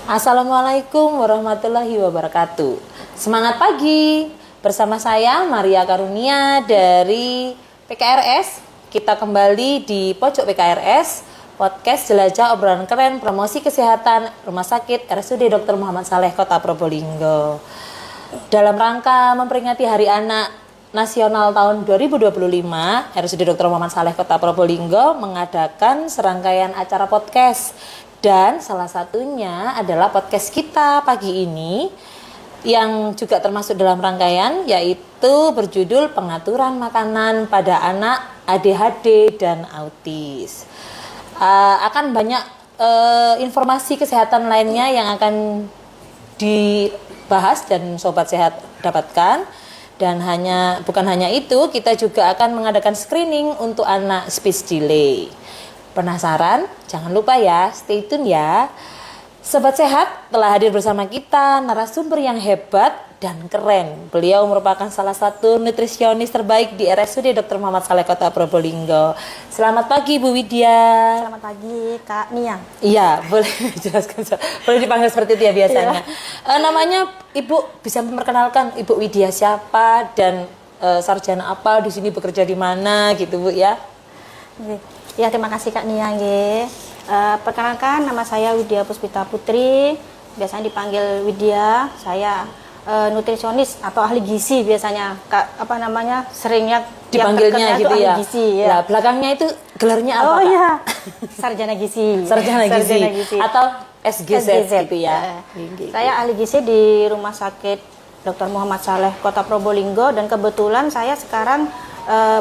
Assalamualaikum warahmatullahi wabarakatuh. Semangat pagi. Bersama saya Maria Karunia dari PKRS. Kita kembali di Pojok PKRS, podcast jelajah obrolan keren promosi kesehatan Rumah Sakit RSUD Dr. Muhammad Saleh Kota Probolinggo. Dalam rangka memperingati Hari Anak Nasional tahun 2025, RSUD Dr. Muhammad Saleh Kota Probolinggo mengadakan serangkaian acara podcast. Dan salah satunya adalah podcast kita pagi ini yang juga termasuk dalam rangkaian, yaitu berjudul Pengaturan Makanan pada Anak ADHD dan Autis. Akan banyak informasi kesehatan lainnya yang akan dibahas dan Sobat Sehat dapatkan. Dan bukan hanya itu, kita juga akan mengadakan screening untuk anak speech delay. Penasaran? Jangan lupa ya, stay tune ya. Sobat Sehat, telah hadir bersama kita narasumber yang hebat dan keren. Beliau merupakan salah satu nutrisionis terbaik di RSUD Dr. Muhammad Saleh Kota Probolinggo. Selamat pagi Bu Widya. Selamat pagi Kak Nia. Iya, boleh dijelaskan. Boleh dipanggil seperti itu ya biasanya. Namanya Ibu bisa memperkenalkan Ibu Widya siapa dan sarjana apa, di sini bekerja di mana gitu Bu ya. Ya, terima kasih Kak Nia. Perkenalkan, nama saya Widya Puspita Putri, biasanya dipanggil Widya. Saya nutrisionis atau ahli gizi biasanya, seringnya dipanggilnya gitu ya. Ahli gizi, ya. Nah, belakangnya itu gelarnya apa? Oh iya, sarjana gizi. Sarjana gizi atau SGZ gitu ya. Saya ahli gizi di Rumah Sakit Dr. Muhammad Saleh Kota Probolinggo, dan kebetulan saya sekarang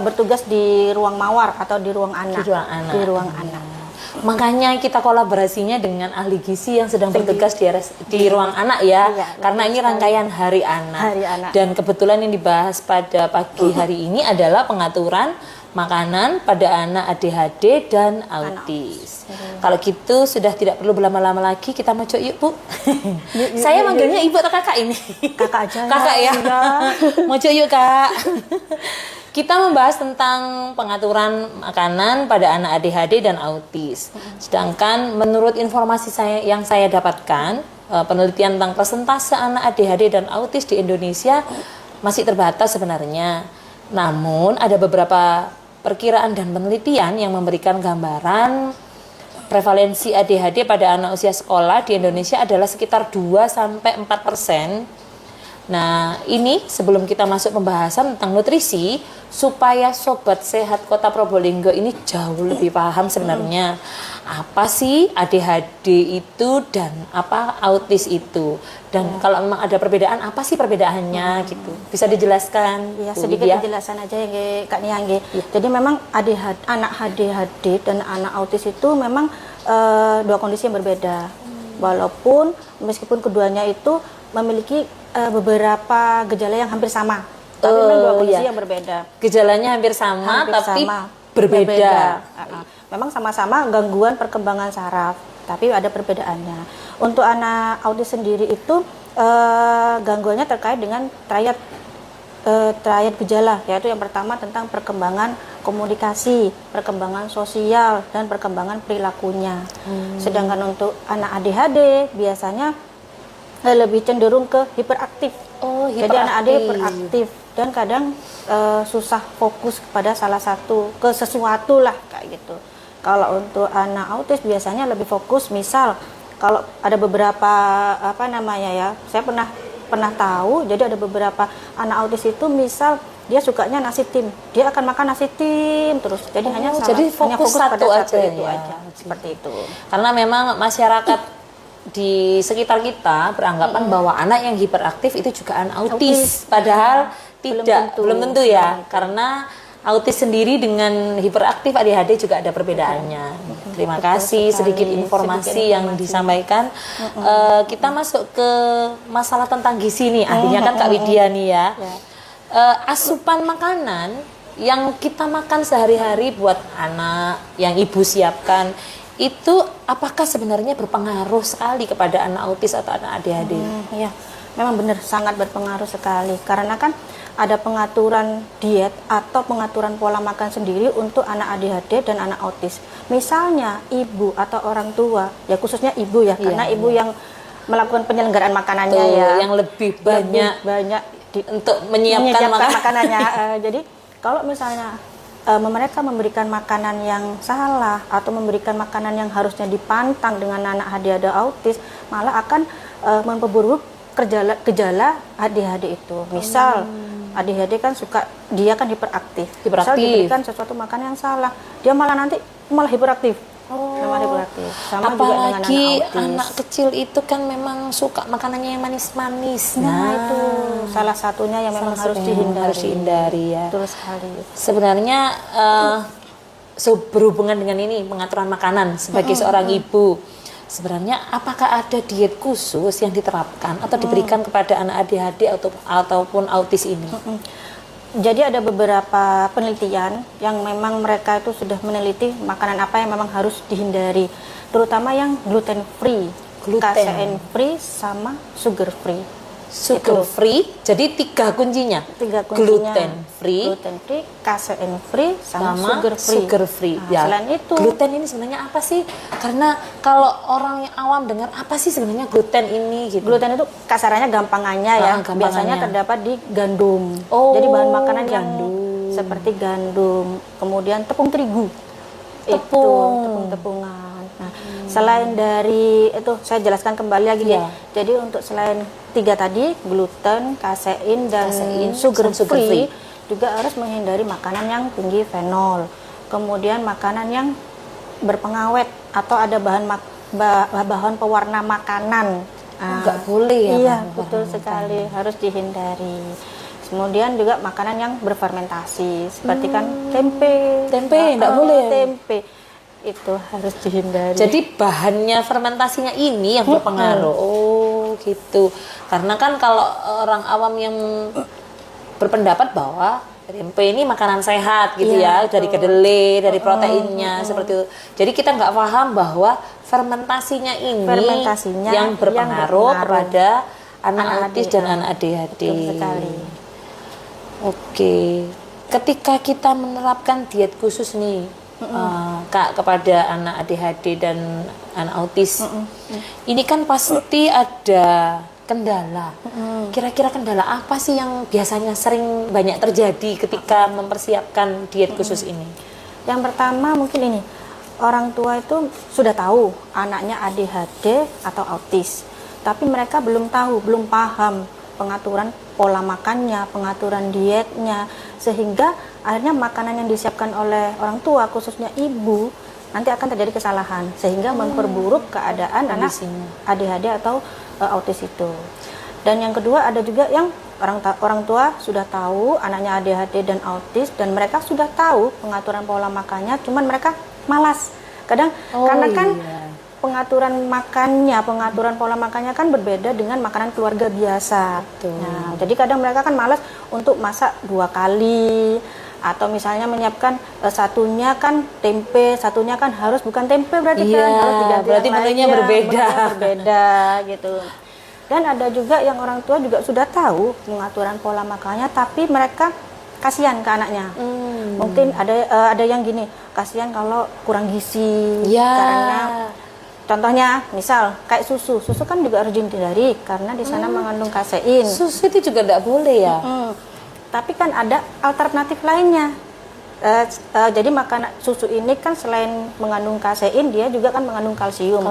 bertugas di ruang mawar atau di ruang anak. Di ruang anak. Makanya kita kolaborasinya dengan ahli gizi yang sedang bertugas di ruang anak ya. Iya, karena ini rangkaian Hari Anak. Dan kebetulan yang dibahas pada pagi hari ini adalah pengaturan makanan pada anak ADHD dan autis. Kalau gitu sudah tidak perlu berlama-lama lagi, kita maju yuk Bu. Saya manggilnya Ibu atau Kakak ini? Kakak aja. Kakak ya. Maju yuk Kak. Kita membahas tentang pengaturan makanan pada anak ADHD dan autis. Sedangkan menurut informasi yang saya dapatkan, penelitian tentang persentase anak ADHD dan autis di Indonesia masih terbatas sebenarnya. Namun ada beberapa perkiraan dan penelitian yang memberikan gambaran prevalensi ADHD pada anak usia sekolah di Indonesia adalah sekitar 2-4%. Nah, ini sebelum kita masuk pembahasan tentang nutrisi, supaya Sobat Sehat Kota Probolinggo ini jauh lebih paham sebenarnya apa sih ADHD itu dan apa autis itu. Dan kalau memang ada perbedaan, apa sih perbedaannya gitu. Bisa dijelaskan? Ya, sedikit penjelasan aja ya Kak Nia. Jadi memang anak ADHD dan anak autis itu memang dua kondisi yang berbeda. Walaupun meskipun keduanya itu memiliki beberapa gejala yang hampir sama, tapi memang dua kondisi yang berbeda. Gejalanya hampir sama, tapi berbeda. Memang sama-sama gangguan perkembangan saraf, tapi ada perbedaannya. Untuk anak autis sendiri itu gangguannya terkait dengan triad gejala, yaitu yang pertama tentang perkembangan komunikasi, perkembangan sosial, dan perkembangan perilakunya. Sedangkan untuk anak ADHD biasanya lebih cenderung ke hiperaktif. Jadi anak ADHD hiperaktif dan kadang susah fokus kepada ke sesuatu lah kayak gitu. Kalau untuk anak autis biasanya lebih fokus, misal kalau ada beberapa saya pernah tahu, jadi ada beberapa anak autis itu misal dia sukanya nasi tim, dia akan makan nasi tim terus. Jadi hanya fokus pada satu itu aja. Seperti itu. Karena memang masyarakat di sekitar kita beranggapan bahwa anak yang hiperaktif itu juga anak autis. Padahal belum tentu ya. Karena autis sendiri dengan hiperaktif ADHD juga ada perbedaannya. Terima kasih sedikit informasi yang disampaikan. Kita masuk ke masalah tentang gizi nih. Akhirnya kan Kak Widya nih ya. Asupan makanan yang kita makan sehari-hari buat anak yang ibu siapkan itu apakah sebenarnya berpengaruh sekali kepada anak autis atau anak ADHD? Ya, memang benar, sangat berpengaruh sekali. Karena kan ada pengaturan diet atau pengaturan pola makan sendiri untuk anak ADHD dan anak autis. Misalnya ibu atau orang tua, ya khususnya ibu ya, karena ibu yang melakukan penyelenggaraan makanannya Tuh, ya. yang lebih banyak banyak untuk menyiapkan makanannya. Jadi kalau misalnya mereka memberikan makanan yang salah atau memberikan makanan yang harusnya dipantang dengan anak ADHD autis, malah akan memperburuk gejala ADHD itu. Misal ADHD kan dia kan hiperaktif. Misal diberikan sesuatu makanan yang salah, dia malah hiperaktif. Sama hiperaktif. Sama juga dengan anak kecil itu kan memang suka makanannya yang manis-manis. Nah, itu salah satunya yang memang harus dihindari ya. Betul sekali. Sebenarnya berhubungan dengan ini pengaturan makanan sebagai seorang ibu. Sebenarnya apakah ada diet khusus yang diterapkan atau diberikan kepada anak ADHD ataupun autis ini? Jadi ada beberapa penelitian yang memang mereka itu sudah meneliti makanan apa yang memang harus dihindari, terutama yang gluten free, casein free, sama sugar free. Sugar free, jadi tiga kuncinya. Gluten free, casein free, sama sugar free. Nah, ya. Selain itu, gluten ini sebenarnya apa sih? Karena kalau orang yang awam dengar apa sih sebenarnya gluten ini? Gitu. Gluten itu kasarannya gampangannya ya. Biasanya terdapat di gandum. Jadi bahan makanan yang seperti gandum, kemudian tepung terigu. Tepung-tepungan. Nah, selain dari itu saya jelaskan kembali lagi ya. Jadi untuk selain tiga tadi, gluten, kasein dan sugar free, juga harus menghindari makanan yang tinggi fenol. Kemudian makanan yang berpengawet atau ada bahan pewarna makanan. Nggak boleh ya. Iya, betul sekali, harus dihindari. Kemudian juga makanan yang berfermentasi, seperti kan tempe nggak boleh. Tempe itu harus dihindari. Jadi bahannya fermentasinya ini yang berpengaruh. Oh, gitu. Karena kan kalau orang awam yang berpendapat bahwa tempe ini makanan sehat gitu ya, dari kedelai, dari proteinnya seperti itu. Jadi kita nggak paham bahwa fermentasinya ini yang berpengaruh kepada anak autis dan anak ADHD. Betul sekali. Oke, ketika kita menerapkan diet khusus nih, Kak, kepada anak ADHD dan anak autis, ini kan pasti ada kendala. Kira-kira kendala apa sih yang biasanya sering banyak terjadi ketika mempersiapkan diet khusus ini? Yang pertama mungkin ini, orang tua itu sudah tahu anaknya ADHD atau autis, tapi mereka belum paham pengaturan pola makannya, pengaturan dietnya, sehingga akhirnya makanan yang disiapkan oleh orang tua, khususnya ibu, nanti akan terjadi kesalahan, sehingga memperburuk keadaan anak ADHD atau autis itu. Dan yang kedua, ada juga yang orang tua sudah tahu anaknya ADHD dan autis, dan mereka sudah tahu pengaturan pola makannya, cuman mereka malas. Karena kan pengaturan pola makannya kan berbeda dengan makanan keluarga biasa. Nah, jadi kadang mereka kan malas untuk masak 2 kali, atau misalnya menyiapkan satunya kan tempe, satunya kan bukan tempe berarti kan harus diganti. Berarti menunya berbeda gitu. Dan ada juga yang orang tua juga sudah tahu pengaturan pola makannya, tapi mereka kasihan ke anaknya. Mungkin ada yang gini, kasihan kalau kurang gizi, karena contohnya, misal kayak susu kan juga harus dihindari karena di sana mengandung kasein. Susu itu juga tidak boleh ya. Tapi kan ada alternatif lainnya. Jadi makanan susu ini kan selain mengandung kasein, dia juga kan mengandung kalsium.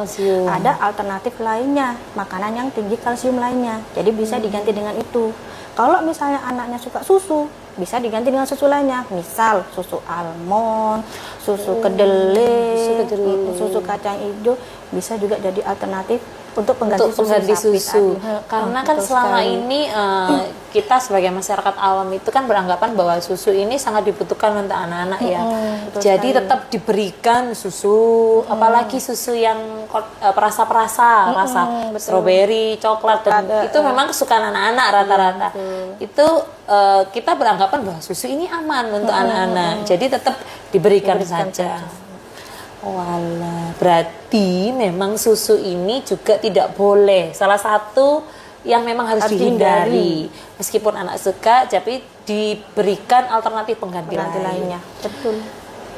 Ada alternatif lainnya, makanan yang tinggi kalsium lainnya. Jadi bisa diganti dengan itu. Kalau misalnya anaknya suka susu, bisa diganti dengan susu lainnya. Misal susu almond, susu kedelai, susu kacang hijau, bisa juga jadi alternatif untuk pengganti susu. Karena kan selama ini kita sebagai masyarakat awam itu kan beranggapan bahwa susu ini sangat dibutuhkan untuk anak-anak ya. Jadi tetap diberikan susu, apalagi susu yang perasa-perasa, rasa stroberi, coklat, dan itu memang kesukaan anak-anak rata-rata. Itu kita beranggapan bahwa susu ini aman untuk anak-anak. Jadi tetap diberikan saja. Walah, berarti memang susu ini juga tidak boleh. Salah satu yang memang harus dihindari. Meskipun anak suka, tapi diberikan alternatif pengganti lainnya. Betul.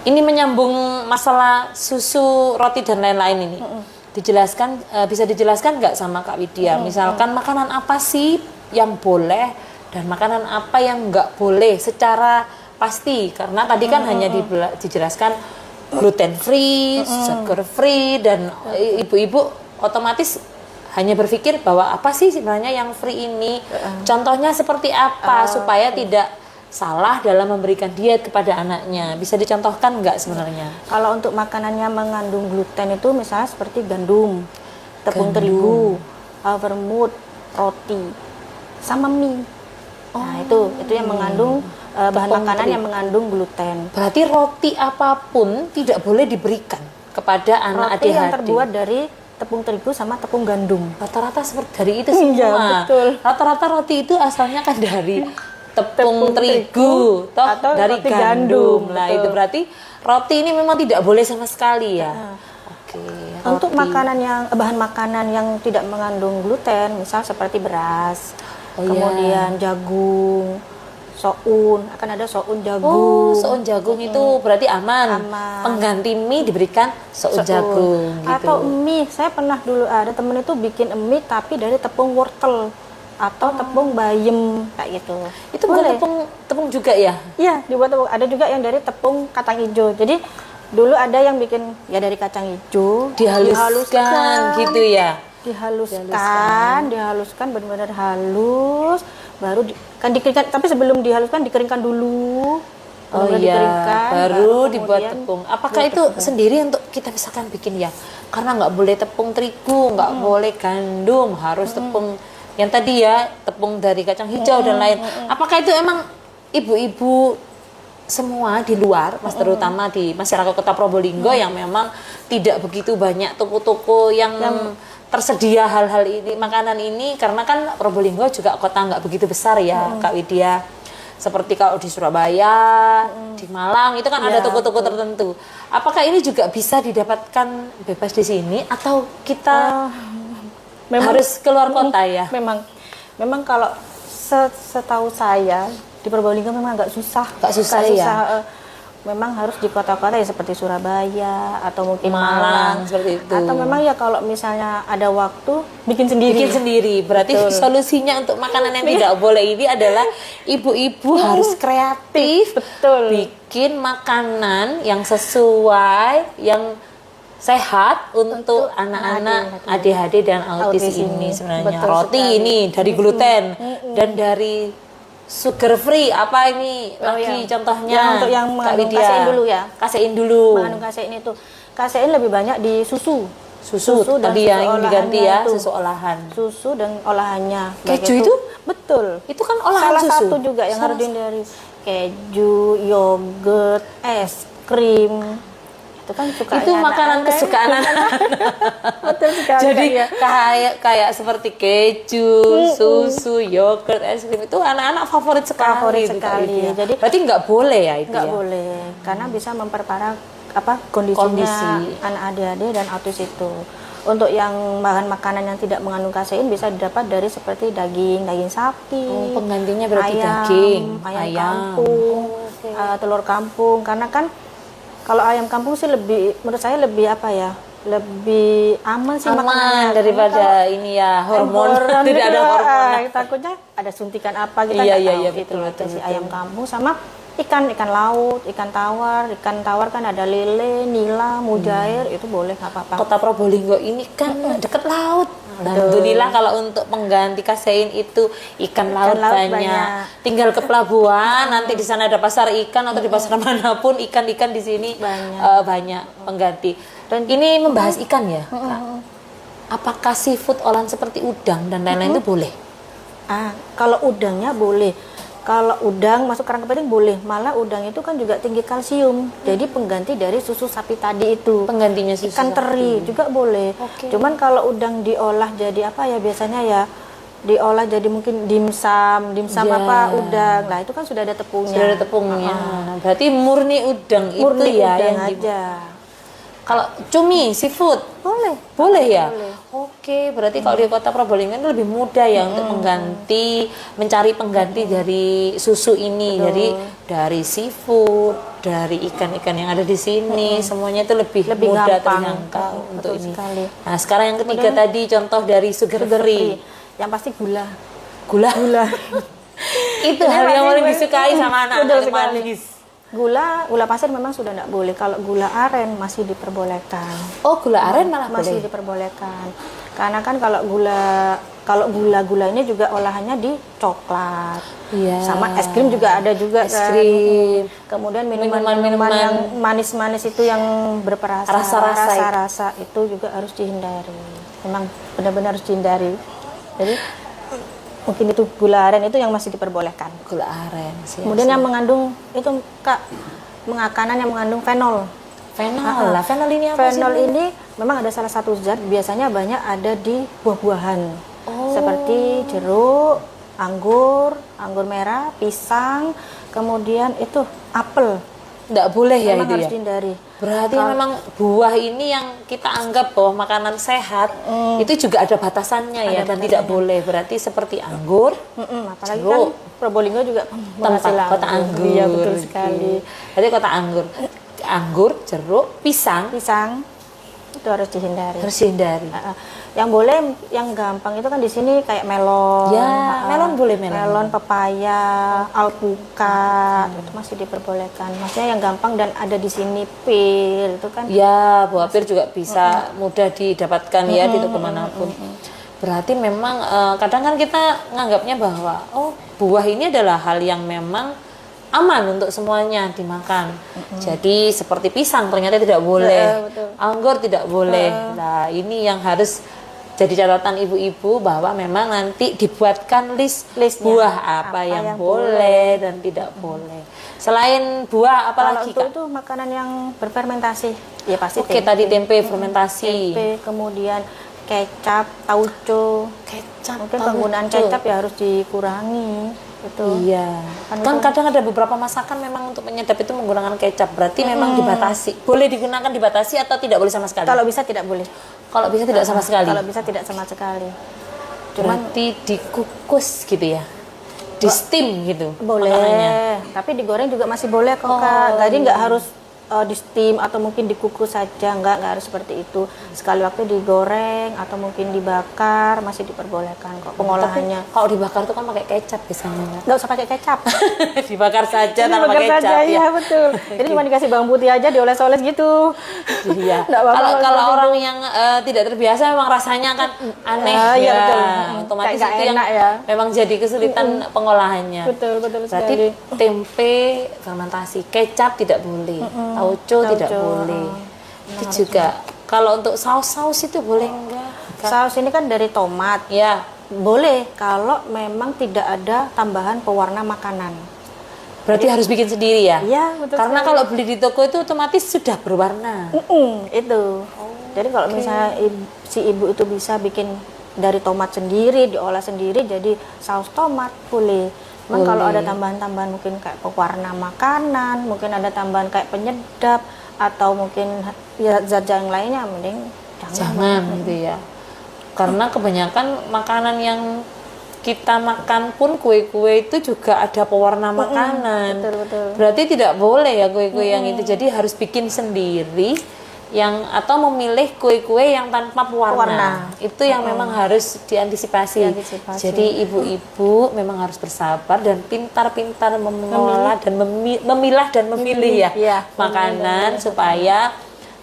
Ini menyambung masalah susu, roti dan lain-lain ini. dijelaskan, bisa dijelaskan nggak sama Kak Widya? Misalkan makanan apa sih yang boleh dan makanan apa yang nggak boleh secara pasti? Karena tadi kan hanya dijelaskan gluten free, sugar free, dan ibu-ibu otomatis hanya berpikir bahwa apa sih sebenarnya yang free ini? Contohnya seperti apa supaya tidak salah dalam memberikan diet kepada anaknya? Bisa dicontohkan nggak sebenarnya? Kalau untuk makanan yang mengandung gluten itu misalnya seperti gandum, tepung terigu, vermouth, roti, sama mie. Nah itu yang mengandung bahan makanan yang mengandung gluten. Berarti roti apapun tidak boleh diberikan kepada anak Roti ADHD. yang terbuat dari tepung terigu sama tepung gandum. Rata-rata seperti dari itu semua. Iya, betul. Rata-rata roti itu asalnya kan dari tepung terigu, toh atau dari roti gandum. gandum, Nah, betul. itu berarti roti ini memang tidak boleh sama sekali ya. Oke. Untuk roti. bahan makanan yang tidak mengandung gluten, misal seperti beras, Oh, kemudian jagung, soun, akan ada soun Oh, jagung. soun jagung itu berarti aman. Aman. Pengganti mie diberikan soun jagung gitu. Atau mie, saya pernah dulu ada temen itu bikin mie tapi dari tepung wortel atau tepung bayam kayak gitu. Itu bukan Boleh. tepung juga ya? Iya, dibuat tepung. Ada juga yang dari tepung kacang hijau. Jadi dulu ada yang bikin ya dari kacang hijau, Dihaluskan gitu ya. dihaluskan benar-benar halus, baru kan dikeringkan, tapi sebelum dihaluskan dikeringkan dulu. Oh Benar-benar iya, dikeringkan, baru dibuat kemudian tepung. Apakah itu sendiri untuk kita misalkan bikin ya? Karena nggak boleh tepung terigu, nggak boleh gandum, harus tepung yang tadi ya, tepung dari kacang hijau dan lain. Apakah itu emang ibu-ibu semua di luar, mas terutama di masyarakat Kota Probolinggo yang memang tidak begitu banyak toko-toko yang tersedia hal-hal ini, makanan ini, karena kan Probolinggo juga kota nggak begitu besar ya, Kak Widya. Seperti kalau di Surabaya, di Malang itu kan ada toko-toko tertentu. Apakah ini juga bisa didapatkan bebas di sini atau kita harus keluar kota ya? Memang kalau setahu saya di Probolinggo memang agak susah. Agak susah ya? Memang harus di kota-kota ya seperti Surabaya atau mungkin Malang, Malang seperti itu. Atau memang ya kalau misalnya ada waktu bikin sendiri. Bikin sendiri. Berarti solusinya untuk makanan yang tidak boleh ini adalah ibu-ibu harus kreatif. Betul. Bikin makanan yang sesuai, yang sehat untuk anak-anak ADHD dan autis ini sebenarnya. Betul Roti sekali. ini dari gluten dan dari sugar free. Apa ini lagi ya. contohnya? Yang untuk yang Kak mengandung Widya. kasein dulu ya. Kasein dulu. Mengandung kasein itu. Kasein lebih banyak di susu. Susu dan tadi yang diganti ya, itu. susu olahan. Susu dan olahannya. Keju Baik itu? Betul. Itu kan olahan Salah susu. satu juga yang harus dihindari. Keju, yogurt, es krim. Itu kan sukanya Itu makanan anak-anak. kesukaan anak. Betul sekali. Jadi ya. kayak seperti keju, susu, yogurt, es krim itu anak-anak favorit sekali. Favorit gitu, sekali. Widya. Jadi berarti nggak boleh ya itu nggak ya? boleh karena bisa memperparah kondisinya Kondisi. anak ADHD dan autis itu. Untuk yang bahan makanan yang tidak mengandung kasein bisa didapat dari seperti daging sapi, Penggantinya berarti ayam, daging, ayam kampung, telur kampung. Karena kan kalau ayam kampung sih menurut saya lebih lebih aman sih Aman makanannya. daripada ini ya hormon. Tidak ada hormon. Takutnya ada suntikan apa kita Iya, nggak iya, tahu. iya, Itu betul, si betul. ayam kampung sama ikan laut, ikan tawar kan ada lele, nila, mujair, itu boleh nggak apa-apa. Kota Probolinggo ini kan dekat laut. Alhamdulillah kalau untuk pengganti kasein itu ikan laut banyak. Tinggal ke pelabuhan, nanti di sana ada pasar ikan atau di pasar manapun ikan-ikan di sini banyak pengganti. Dan ini membahas ikan ya, Kak. Apakah seafood olahan seperti udang dan lain-lain itu boleh? Kalau udangnya boleh. Kalau udang masuk kerang kepiting boleh. Malah udang itu kan juga tinggi kalsium. Jadi pengganti dari susu sapi tadi itu. Penggantinya susu Ikan teri juga boleh. Oke. Cuman kalau udang diolah jadi apa ya biasanya ya diolah jadi mungkin dimsum Ya. apa udang. Nah, itu kan sudah ada tepungnya. Sudah ada tepungnya. Berarti murni udang Murni itu ya udang yang aja. Kalau cumi, seafood boleh ya? Boleh. Oke, berarti kalau di Kota Probolinggo itu lebih mudah ya untuk mencari pengganti dari susu ini. Jadi dari seafood, dari ikan-ikan yang ada di sini, semuanya itu lebih mudah gampang. terjangkau untuk Betul ini. sekali. Nah, sekarang yang ketiga tadi contoh dari sugar free. Yang pasti gula. Gula. Itu hal yang paling disukai sama Betul anak-anak sekali. manis. Gula pasir memang sudah tidak boleh. Kalau gula aren masih diperbolehkan. Oh, gula aren malah Masih boleh. diperbolehkan. Karena kan kalau gula ini juga olahannya di coklat. Iya. Sama es krim juga ada juga Es kan. krim. Kemudian Minuman-minuman minuman yang manis-manis itu yang berperasa rasa-rasa itu juga harus dihindari. Memang benar-benar harus dihindari. Jadi mungkin itu gula aren itu yang masih diperbolehkan. Gula aren. Siap, Kemudian siap. yang mengandung itu Kak, makanan yang mengandung fenol. Fenol lah. Fenol ini apa sih? Fenol ini memang ada salah satu zat biasanya banyak ada di buah-buahan. Oh. Seperti jeruk, anggur merah, pisang, kemudian itu apel. Nggak boleh ya Memang itu harus ya? dihindari. Berarti memang buah ini yang kita anggap bahwa makanan sehat itu juga ada batasannya ya, dan tidak boleh. Berarti seperti anggur, Apalagi jeruk, kan Probolinggo juga tempat penghasil kota anggur. Iya betul sekali. Berarti kota anggur, jeruk, pisang Pisang itu harus dihindari. harus dihindari. Yang boleh, yang gampang itu kan di sini kayak melon. Ya, melon boleh, melon. Melon, pepaya, alpukat itu masih diperbolehkan. Maksudnya yang gampang dan ada di sini pil itu kan. Ya, buah pir juga bisa mudah didapatkan ya di toko manapun. Berarti memang kadang kan kita nganggapnya bahwa buah ini adalah hal yang memang aman untuk semuanya dimakan. Jadi seperti pisang ternyata tidak boleh, betul. anggur tidak boleh. Nah, ini yang harus jadi catatan ibu-ibu bahwa memang nanti dibuatkan listnya buah apa yang boleh dan tidak boleh. Selain buah apalagi Kalau itu makanan yang berfermentasi, ya pasti Oke, tadi tempe fermentasi. tempe, kemudian kecap, tauco. Kecap. Mungkin penggunaan kecap ya harus dikurangi. Itu. Iya. Kan kadang ada beberapa masakan memang untuk penyedap itu menggunakan kecap. Berarti memang dibatasi. Boleh digunakan dibatasi atau tidak boleh sama sekali? Kalau bisa tidak boleh. Kalau bisa tidak sama sekali. Kalau bisa tidak sama sekali. Cuman Berarti dikukus gitu ya. Di steam gitu. boleh, makanannya. tapi digoreng juga masih boleh kok Kak. Jadi nggak harus di steam atau mungkin dikukus saja, nggak harus seperti itu. Sekali waktu digoreng atau mungkin dibakar masih diperbolehkan kok pengolahannya. Tapi kalau dibakar tuh kan pakai kecap biasanya. Nggak usah pakai kecap. Dibakar saja tanpa Dibakar kecap saja, ya. ya betul. Jadi cuma dikasih bawang putih aja, dioles-oles gitu. Iya. Nggak apa-apa Kalau seperti orang itu. yang tidak terbiasa memang rasanya kan aneh Iya, ya. betul. Otomatis Kayak itu yang enak ya. memang jadi kesulitan pengolahannya. Betul Berarti sekali. tempe fermentasi, kecap tidak boleh, tauco tidak boleh. Itu juga kalau untuk saus-saus itu boleh enggak? Saus ini kan dari tomat. Ya, Boleh kalau memang tidak ada tambahan pewarna makanan. berarti harus bikin sendiri ya? Iya, betul Karena sekali. kalau beli di toko itu otomatis sudah berwarna. Itu. Jadi kalau misalnya si ibu itu bisa bikin dari tomat sendiri, diolah sendiri jadi saus tomat, boleh. Memang kalau ada tambahan-tambahan mungkin kayak pewarna makanan, mungkin ada tambahan kayak penyedap atau mungkin ya zat-zat yang lainnya, mending Jangan gitu ya. Karena kebanyakan makanan yang kita makan pun kue-kue itu juga ada pewarna makanan. betul. Berarti tidak boleh ya kue-kue yang itu. Jadi harus bikin sendiri yang atau memilih kue-kue yang tanpa pewarna. Itu yang memang harus diantisipasi. Jadi ibu-ibu memang harus bersabar dan pintar-pintar mengolah dan memilah dan memilih ya Iya, makanan supaya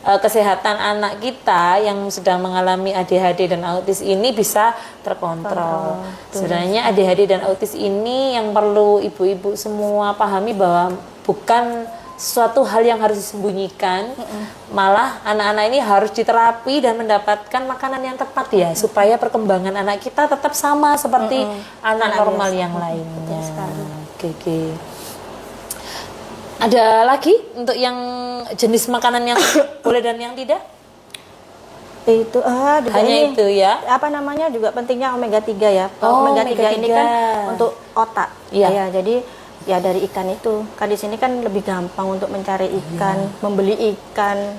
kesehatan anak kita yang sedang mengalami ADHD dan autis ini bisa terkontrol. Sebenarnya ADHD dan autis ini yang perlu ibu-ibu semua pahami bahwa bukan suatu hal yang harus disembunyikan, malah anak-anak ini harus diterapi dan mendapatkan makanan yang tepat ya, supaya perkembangan anak kita tetap sama seperti anak normal yang lainnya. Oke. Ada lagi untuk yang jenis makanan yang boleh dan yang tidak? Itu juga Hanya ini, itu ya? apa namanya juga pentingnya omega 3 ya. Oh, Omega 3 ini kan omega 3. untuk otak. Iya. Ya, jadi ya dari ikan itu. Kan di sini kan lebih gampang untuk mencari ikan, membeli ikan.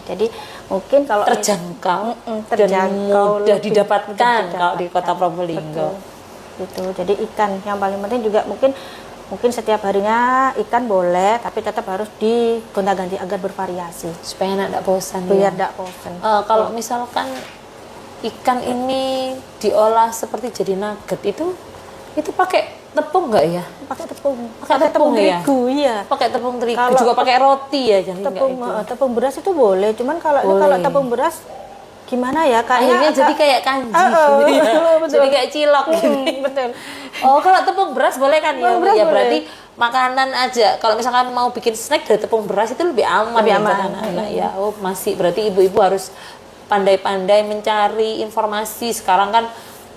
Jadi mungkin kalau Terjangkau, terjangkau, dan mudah lebih didapatkan mudah kalau di kota didapatkan. Probolinggo. Betul. Gitu. Jadi ikan yang paling penting juga mungkin Mungkin setiap harinya ikan boleh, tapi tetap harus digonta-ganti agar bervariasi. Supaya anak tidak bosan. Biar Ya. tidak bosan. Kalau misalkan ikan ini diolah seperti jadi nugget itu pakai tepung nggak ya? Pakai tepung. Pakai tepung ya? terigu, iya. Pakai tepung terigu, Kalau juga pakai roti ya, jadi nggak Tepung itu. tepung beras itu boleh, cuman kalau Boleh. tepung beras gimana ya? Akhirnya jadi kayak kanji, gitu ya. betul. Jadi kayak cilok gitu. Betul. Oh, kalau tepung beras boleh kan ya? Tepung beras Ya boleh. berarti makanan aja. Kalau misalkan mau bikin snack dari tepung beras itu lebih aman Lebih ya buat aman. anak-anak ya. Oh, masih berarti ibu-ibu harus pandai-pandai mencari informasi. Sekarang kan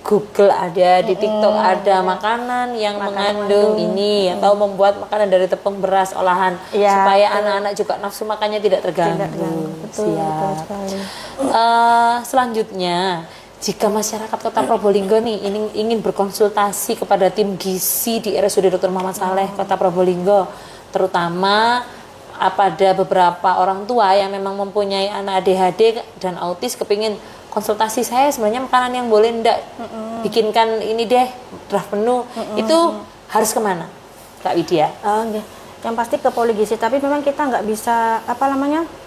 Google ada, di TikTok ada makanan yang mengandung ini atau membuat makanan dari tepung beras olahan Iya, supaya anak-anak juga nafsu makannya tidak terganggu. Tidak terganggu. Betul, Siap. betul sekali. Selanjutnya, jika masyarakat Kota Probolinggo nih ingin berkonsultasi kepada tim gizi di RSUD Dr. Muhammad Saleh Kota Probolinggo, terutama pada beberapa orang tua yang memang mempunyai anak ADHD dan autis kepingin konsultasi, saya sebenarnya makanan yang boleh ndak bikinkan ini deh draft menu, itu harus kemana, Kak Widya? Nggih. Yang pasti ke poligisi, tapi memang kita nggak bisa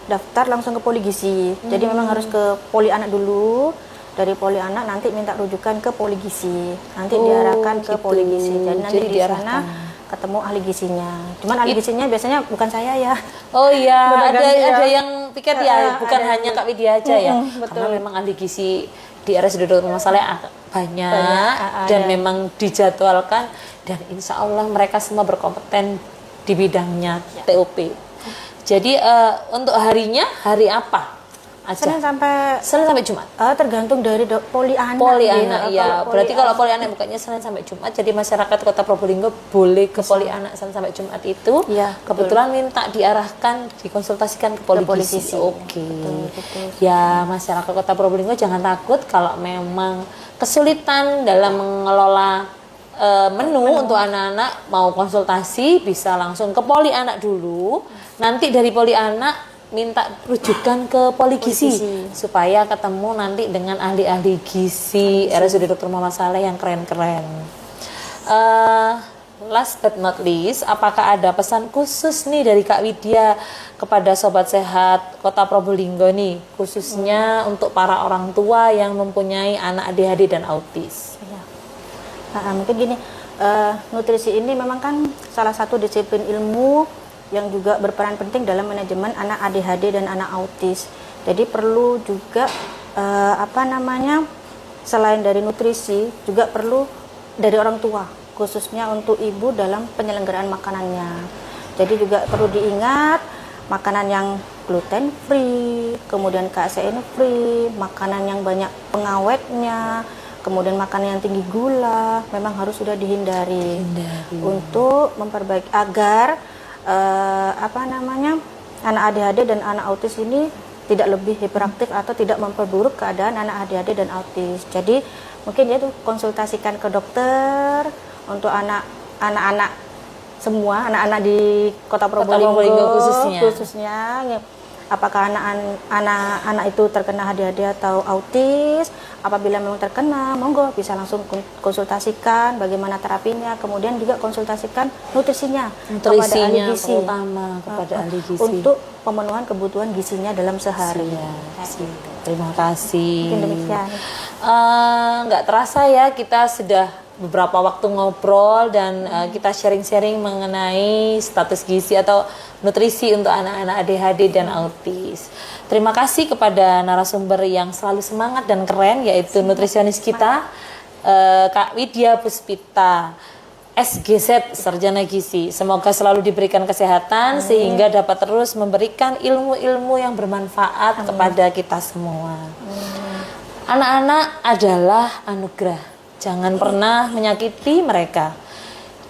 daftar langsung ke poligisi. Jadi memang harus ke poli anak dulu. Dari poli anak nanti minta rujukan ke poligisi. Nanti diarahkan ke gitu. poligisi. Jadi nanti Jadi di sana diarahkan. ketemu ahli gizinya. Cuman ahli gizinya biasanya bukan saya ya. Oh iya, Berganti ya. ada yang piket ya, bukan ada. hanya Kak Widya aja ya. betul. Karena memang ahli gizi di RSUD Dr. Muhammad Saleh banyak dan ada. memang dijadwalkan dan insya Allah mereka semua berkompeten di bidangnya TOP. Jadi untuk harinya hari apa Senin aja? sampai Senin sampai Jumat. tergantung dari poli anak. Poli ya. anak ya. Berarti kalau poli anak bukanya Senin sampai Jumat, jadi masyarakat Kota Probolinggo boleh ke poli anak Senin sampai Jumat itu. Iya, Kebetulan minta diarahkan, dikonsultasikan ke poli poligisi. gizi. Oke. betul. Ya, masyarakat Kota Probolinggo jangan takut kalau memang kesulitan dalam mengelola menu untuk anak-anak, mau konsultasi bisa langsung ke poli anak dulu. Nanti dari poli anak minta rujukan ke poli gizi supaya ketemu nanti dengan ahli-ahli gizi RSUD Dr. Muhammad Saleh yang keren-keren. Last but not least, apakah ada pesan khusus nih dari Kak Widya kepada Sobat Sehat Kota Probolinggo nih, khususnya untuk para orang tua yang mempunyai anak ADHD dan autis? Ya. Mungkin gini, nutrisi ini memang kan salah satu disiplin ilmu yang juga berperan penting dalam manajemen anak ADHD dan anak autis. Jadi perlu juga selain dari nutrisi juga perlu dari orang tua, khususnya untuk ibu dalam penyelenggaraan makanannya. Jadi juga perlu diingat makanan yang gluten free, kemudian KSEN free, makanan yang banyak pengawetnya, kemudian makanan yang tinggi gula memang harus sudah dihindari. Untuk memperbaiki agar anak ADHD dan anak autis ini tidak lebih hiperaktif atau tidak memperburuk keadaan anak ADHD dan autis. Jadi mungkin ya itu konsultasikan ke dokter untuk anak-anak semua, anak-anak di Kota Probolinggo khususnya apakah anak-anak itu terkena ADHD atau autis. Apabila memang terkena, monggo bisa langsung konsultasikan bagaimana terapinya, kemudian juga konsultasikan nutrisinya kepada ahli gizi, terutama kepada ahli gizi untuk pemenuhan kebutuhan gizinya dalam sehari. Terima kasih. Mungkin demikian. Nggak terasa ya, kita sudah beberapa waktu ngobrol dan kita sharing-sharing mengenai status gizi atau nutrisi untuk anak-anak ADHD dan autis. Terima kasih kepada narasumber yang selalu semangat dan keren, yaitu nutrisionis kita, Kak Widya Puspita, SGZ, Sarjana Gizi. Semoga selalu diberikan kesehatan sehingga dapat terus memberikan ilmu-ilmu yang bermanfaat kepada kita semua. Anak-anak adalah anugerah. Jangan pernah menyakiti mereka.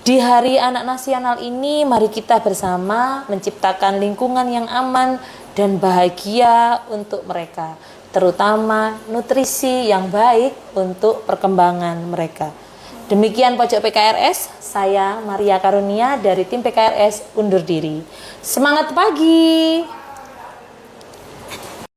Di Hari Anak Nasional ini, mari kita bersama menciptakan lingkungan yang aman dan bahagia untuk mereka, terutama nutrisi yang baik untuk perkembangan mereka. Demikian Pojok PKRS, saya Maria Karunia dari tim PKRS undur diri. Semangat pagi!